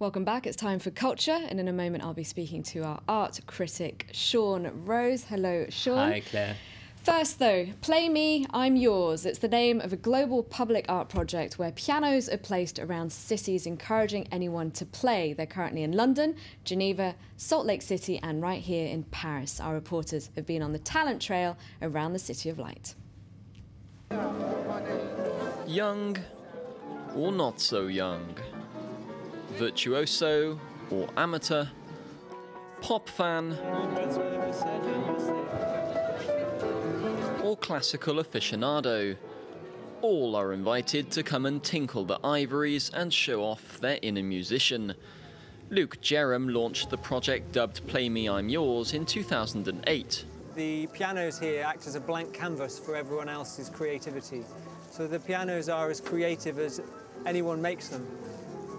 Welcome back. It's time for Culture, and in a moment I'll be speaking to our art critic, Sean Rose. Hello, Sean. Hi, Claire. First, though, Play Me, I'm Yours. It's the name of a global public art project where pianos are placed around cities, encouraging anyone to play. They're currently in London, Geneva, Salt Lake City, and right here in Paris. Our reporters have been on the talent trail around the City of Light. Young or not so young, virtuoso or amateur, pop fan or classical aficionado, all are invited to come and tinkle the ivories and show off their inner musician. Luke Jerram launched the project dubbed Play Me I'm Yours in 2008. The pianos here act as a blank canvas for everyone else's creativity. So the pianos are as creative as anyone makes them.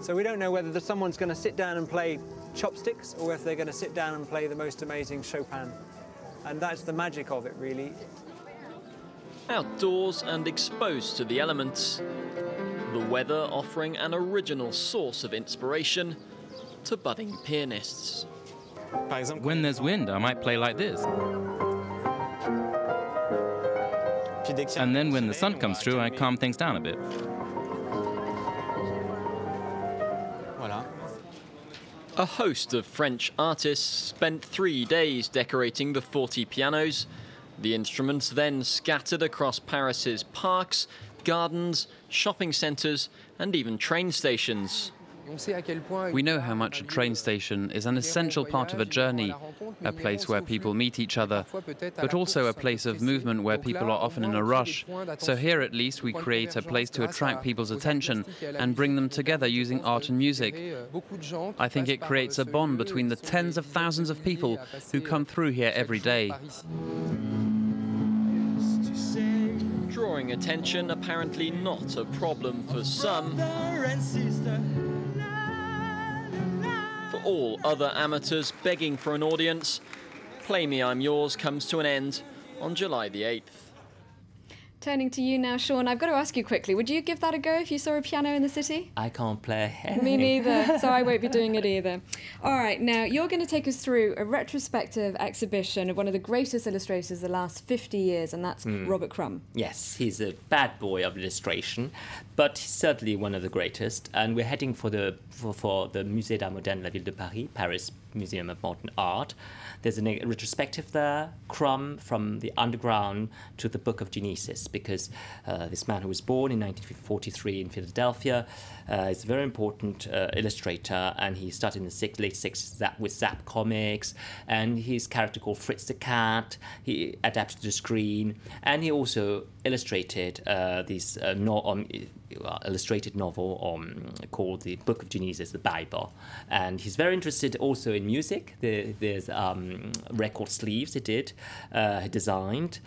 So we don't know whether someone's going to sit down and play chopsticks or if they're going to sit down and play the most amazing Chopin. And that's the magic of it, really. Outdoors and exposed to the elements, the weather offering an original source of inspiration to budding pianists. When there's wind, I might play like this. And then when the sun comes through, I calm things down a bit. A host of French artists spent 3 days decorating the 40 pianos. The instruments then scattered across Paris's parks, gardens, shopping centres and even train stations. We know how much a train station is an essential part of a journey, a place where people meet each other, but also a place of movement where people are often in a rush. So here at least we create a place to attract people's attention and bring them together using art and music. I think it creates a bond between the tens of thousands of people who come through here every day. Drawing attention apparently not a problem for some. For all other amateurs begging for an audience, Play Me I'm Yours comes to an end on July the 8th. Turning to you now, Sean, I've got to ask you quickly, would you give that a go if you saw a piano in the city? I can't play anything. Me neither, so I won't be doing it either. All right, now you're going to take us through a retrospective exhibition of one of the greatest illustrators of the last 50 years, and that's Robert Crumb. Yes, he's a bad boy of illustration, but he's certainly one of the greatest. And we're heading for the Musée d'Art Moderne de la Ville de Paris, Paris Museum of Modern Art. There's a retrospective there, Crumb from the underground to the Book of Genesis, because this man who was born in 1943 in Philadelphia is a very important illustrator, and he started in the late 60s with Zap Comics, and his character called Fritz the Cat, he adapted to the screen, and he also illustrated this illustrated novel called The Book of Genesis, the Bible. And he's very interested also in music. There's record sleeves he designed.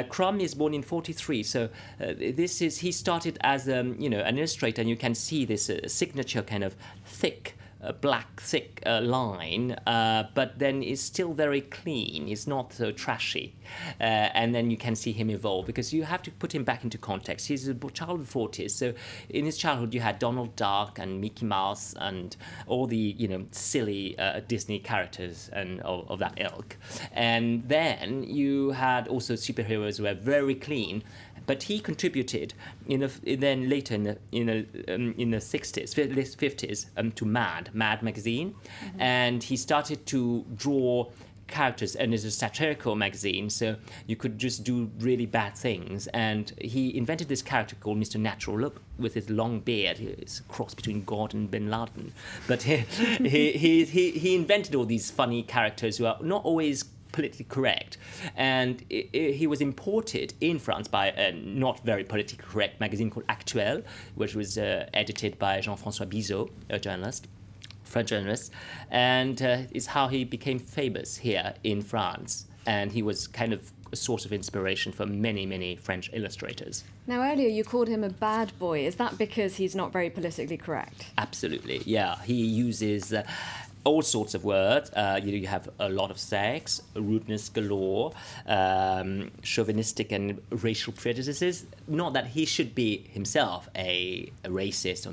Crumb is born in 43, so he started as an illustrator, and you can see this signature kind of thick black thick line, but then it's still very clean. It's not so trashy. And then you can see him evolve, because you have to put him back into context. He's a child of the 40s, so in his childhood you had Donald Duck and Mickey Mouse and all the silly Disney characters and of that ilk. And then you had also superheroes who were very clean. But he contributed then later in the 60s, 50s to Mad magazine, and he started to draw characters, and it's a satirical magazine, so you could just do really bad things. And he invented this character called Mr. Natural Look with his long beard. It's a cross between God and Bin Laden. But he invented all these funny characters who are not always politically correct, and he was imported in France by a not very politically correct magazine called Actuel, which was edited by Jean-François Bizot, a journalist, French journalist, and is how he became famous here in France. And he was kind of a source of inspiration for many, many French illustrators. Now, earlier you called him a bad boy. Is that because he's not very politically correct? Absolutely, yeah. He uses all sorts of words. You have a lot of sex, rudeness galore, chauvinistic and racial prejudices. Not that he should be himself a racist or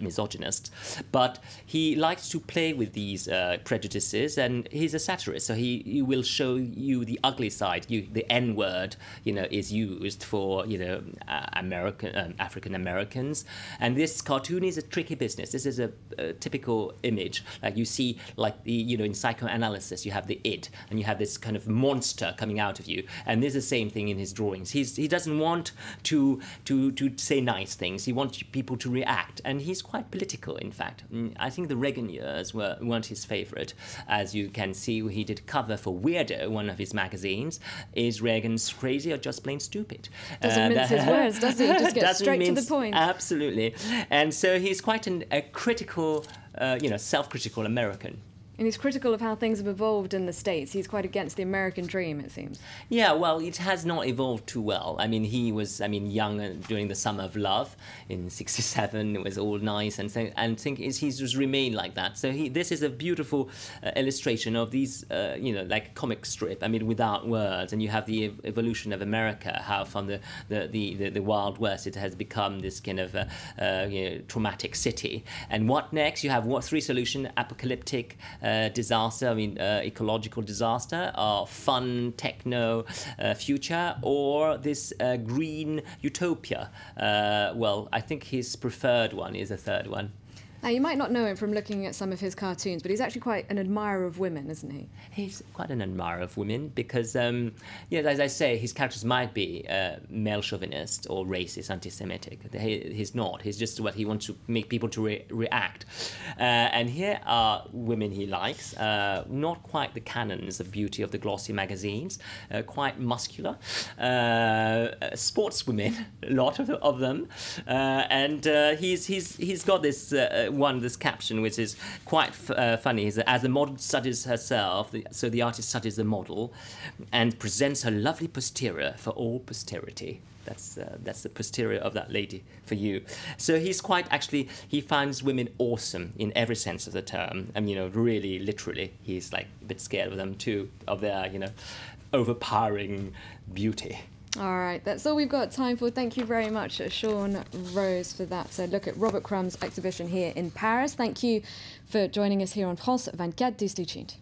misogynist, but he likes to play with these prejudices, and he's a satirist, so he will show you the ugly side. The N-word, is used for, African Americans, and this cartoon is a tricky business. This is a typical image, like you see, in psychoanalysis, you have the id, and you have this kind of monster coming out of you, and there's the same thing in his drawings. He doesn't want to say nice things. He wants people to react, and he's quite political, in fact. I think the Reagan years weren't his favorite. As you can see, he did cover for Weirdo, one of his magazines. Is Reagan's crazy or just plain stupid? Doesn't mince his words, does he? Just get straight to the point. Absolutely. And so he's quite a critical, self-critical American. And he's critical of how things have evolved in the States. He's quite against the American dream, it seems. Yeah, well, it has not evolved too well. I mean, he was, young during the Summer of Love in '67. It was all nice, and he's just remained like that. So this is a beautiful illustration of these, like a comic strip. Without words, and you have the evolution of America, how from the Wild West it has become this kind of traumatic city. And what next? You have three solutions: apocalyptic. Disaster, ecological disaster, or fun techno future, or this green utopia. Well, I think his preferred one is the third one. Now, you might not know him from looking at some of his cartoons, but he's actually quite an admirer of women, isn't he? He's quite an admirer of women because, as I say, his characters might be male chauvinist or racist, anti-Semitic. He's not. He's just what he wants to make people to react. And here are women he likes, not quite the canons of beauty of the glossy magazines, quite muscular, sportswomen, a lot of them, and he's got this caption which is quite funny. Is that as the model studies herself, so the artist studies the model and presents her lovely posterior for all posterity. That's the posterior of that lady for you. So he's he finds women awesome in every sense of the term. Really, literally, he's like a bit scared of them too, of their, overpowering beauty. All right, that's all we've got time for. Thank you very much, Sean Rose, for that look at Robert Crumb's exhibition here in Paris. Thank you for joining us here on France 24. Do stay tuned.